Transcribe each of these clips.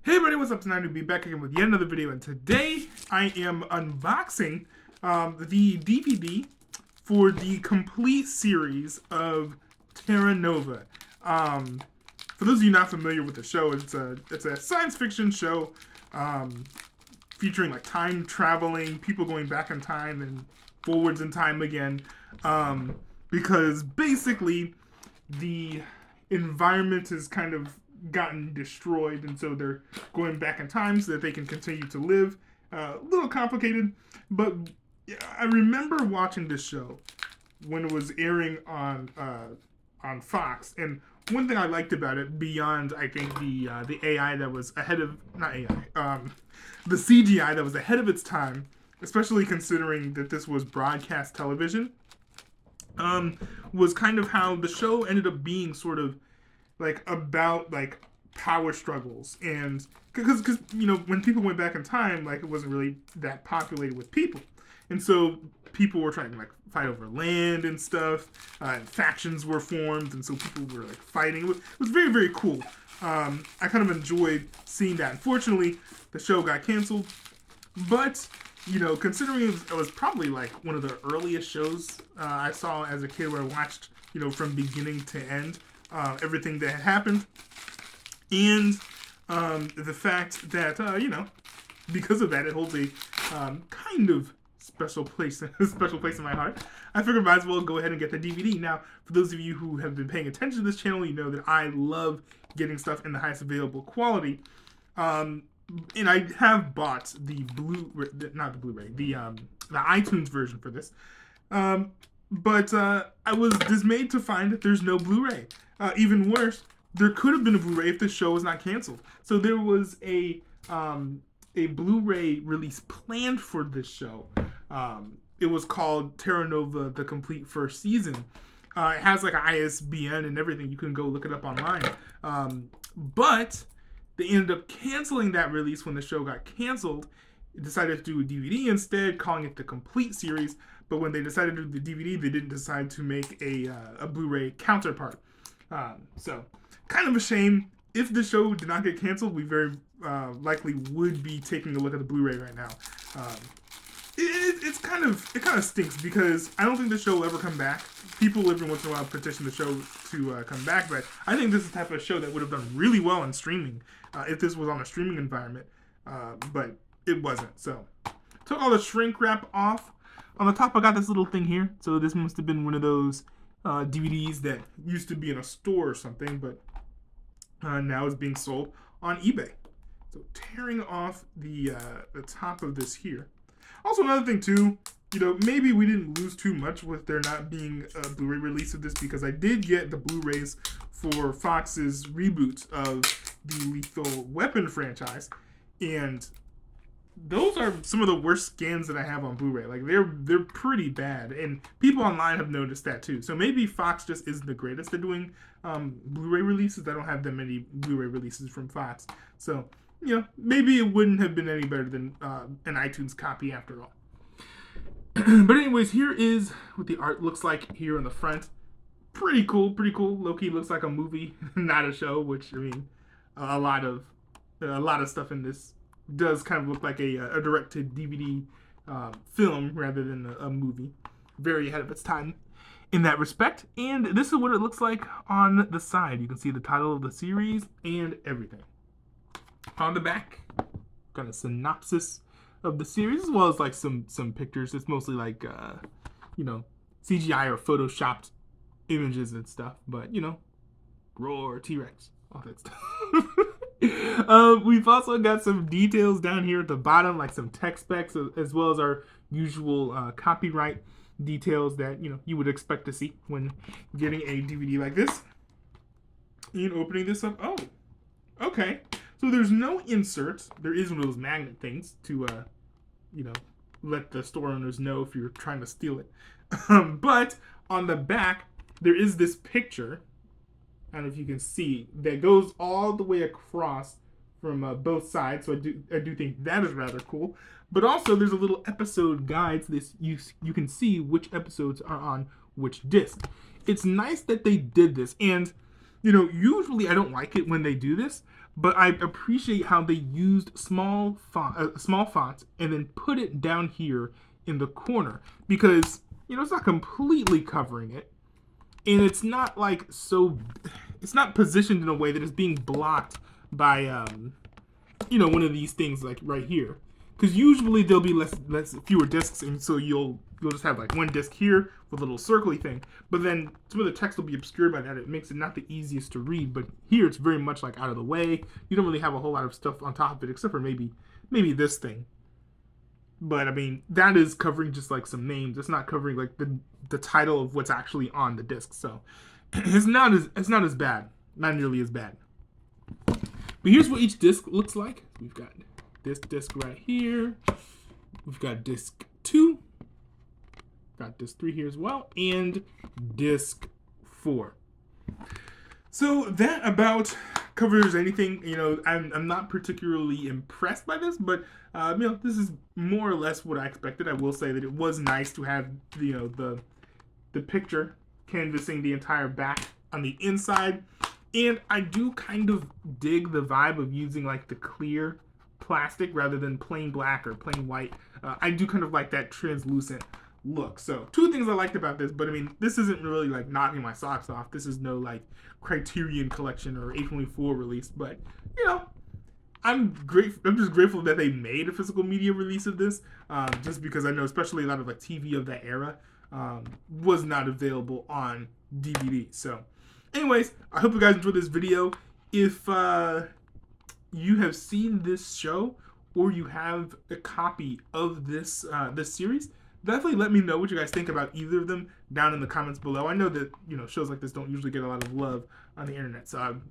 Hey everybody, what's up? Tonight to be back again with yet another video, and today I am unboxing the DVD for the complete series of Terra. For those of you not familiar with the show, it's a science fiction show featuring like time traveling, people going back in time and forwards in time again, because basically the environment has kind of gotten destroyed, and so they're going back in time so that they can continue to live. A little complicated, but I remember watching this show when it was airing on Fox, and one thing I liked about it, beyond I think the AI that was ahead of not AI, the CGI that was ahead of its time, especially considering that this was broadcast television, was kind of how the show ended up being sort of like about like power struggles, and because you know, when people went back in time, like it wasn't really that populated with people, and so people were trying to like fight over land and stuff, and factions were formed, and so people were like fighting. It was very, very cool. I kind of enjoyed seeing that. Unfortunately, the show got canceled, but you know, considering it was probably like one of the earliest shows I saw as a kid, where I watched, you know, from beginning to end, everything that had happened, and the fact that you know, because of that, it holds a kind of special place in my heart. I figured I might as well go ahead and get the DVD. Now, for those of you who have been paying attention to this channel, you know that I love getting stuff in the highest available quality. And I have bought the iTunes version for this. But I was dismayed to find that there's no Blu-ray. Even worse, there could have been a Blu-ray if the show was not canceled. So there was a Blu-ray release planned for this show. It was called Terra Nova: The Complete First Season. It has like an ISBN and everything. You can go look it up online. But they ended up canceling that release when the show got canceled. They decided to do a DVD instead, calling it the Complete Series. But when they decided to do the DVD, they didn't decide to make a Blu-ray counterpart. So, kind of a shame. If the show did not get canceled, we very likely would be taking a look at the Blu-ray right now. It kind of stinks, because I don't think the show will ever come back. People every once in a while petition the show to come back, but I think this is the type of show that would have done really well on streaming if this was on a streaming environment, but it wasn't. So, took all the shrink wrap off. On the top, I got this little thing here. So this must have been one of those DVDs that used to be in a store or something, but now is being sold on eBay. So tearing off the top of this here. Also, another thing too, you know, maybe we didn't lose too much with there not being a Blu-ray release of this, because I did get the Blu-rays for Fox's reboot of the Lethal Weapon franchise, and those are some of the worst scans that I have on Blu-ray. Like they're pretty bad, and people online have noticed that too. So maybe Fox just isn't the greatest at doing Blu-ray releases. I don't have that many Blu-ray releases from Fox, so you know, maybe it wouldn't have been any better than an iTunes copy after all. But anyways, here is what the art looks like here on the front. Pretty cool. Low-key looks like a movie, not a show. Which, I mean, a lot of stuff in this does kind of look like a direct-to-DVD film rather than a movie. Very ahead of its time in that respect. And this is what it looks like on the side. You can see the title of the series and everything. On the back, got a synopsis of the series, as well as like some pictures. It's mostly like you know, CGI or photoshopped images and stuff, but you know, roar, T-Rex, all that stuff. We've also got some details down here at the bottom, like some tech specs, as well as our usual copyright details that, you know, you would expect to see when getting a DVD like this. And opening this up, oh, okay. So there's no insert. There is one of those magnet things to, you know, let the store owners know if you're trying to steal it. But on the back, there is this picture, I don't know if you can see, that goes all the way across from both sides. So I do think that is rather cool. But also, there's a little episode guide. So this you can see which episodes are on which disc. It's nice that they did this, and you know, usually I don't like it when they do this, but I appreciate how they used small fonts and then put it down here in the corner, because it's not completely covering it, and it's not like it's not positioned in a way that is being blocked by one of these things like right here, because usually there'll be fewer discs, and so you'll just have like one disc here with a little circly thing, but then some of the text will be obscured by that. It makes it not the easiest to read, but here it's very much like out of the way. You don't really have a whole lot of stuff on top of it except for maybe this thing. But I mean, that is covering just like some names. It's not covering like the title of what's actually on the disc. So it's not as bad. Not nearly as bad. But here's what each disc looks like. We've got this disc right here. We've got disc 2. Got disc 3 here as well. And disc 4. So that about covers anything. I'm not particularly impressed by this, but this is more or less what I expected. I will say that it was nice to have the picture canvassing the entire back on the inside. And I do kind of dig the vibe of using like the clear plastic rather than plain black or plain white. I do kind of like that translucent look. So 2 things I liked about this, but I mean, this isn't really like knocking my socks off. This is no like Criterion Collection or A24 release, but I'm just grateful that they made a physical media release of this, just because I know especially a lot of like TV of that era was not available on DVD. So anyways, I hope you guys enjoyed this video. If you have seen this show or you have a copy of this series, definitely let me know what you guys think about either of them down in the comments below. I know that shows like this don't usually get a lot of love on the internet, so I'm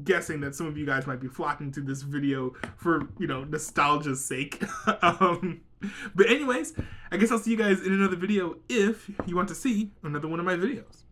guessing that some of you guys might be flocking to this video for nostalgia's sake. But anyways, I guess I'll see you guys in another video if you want to see another one of my videos.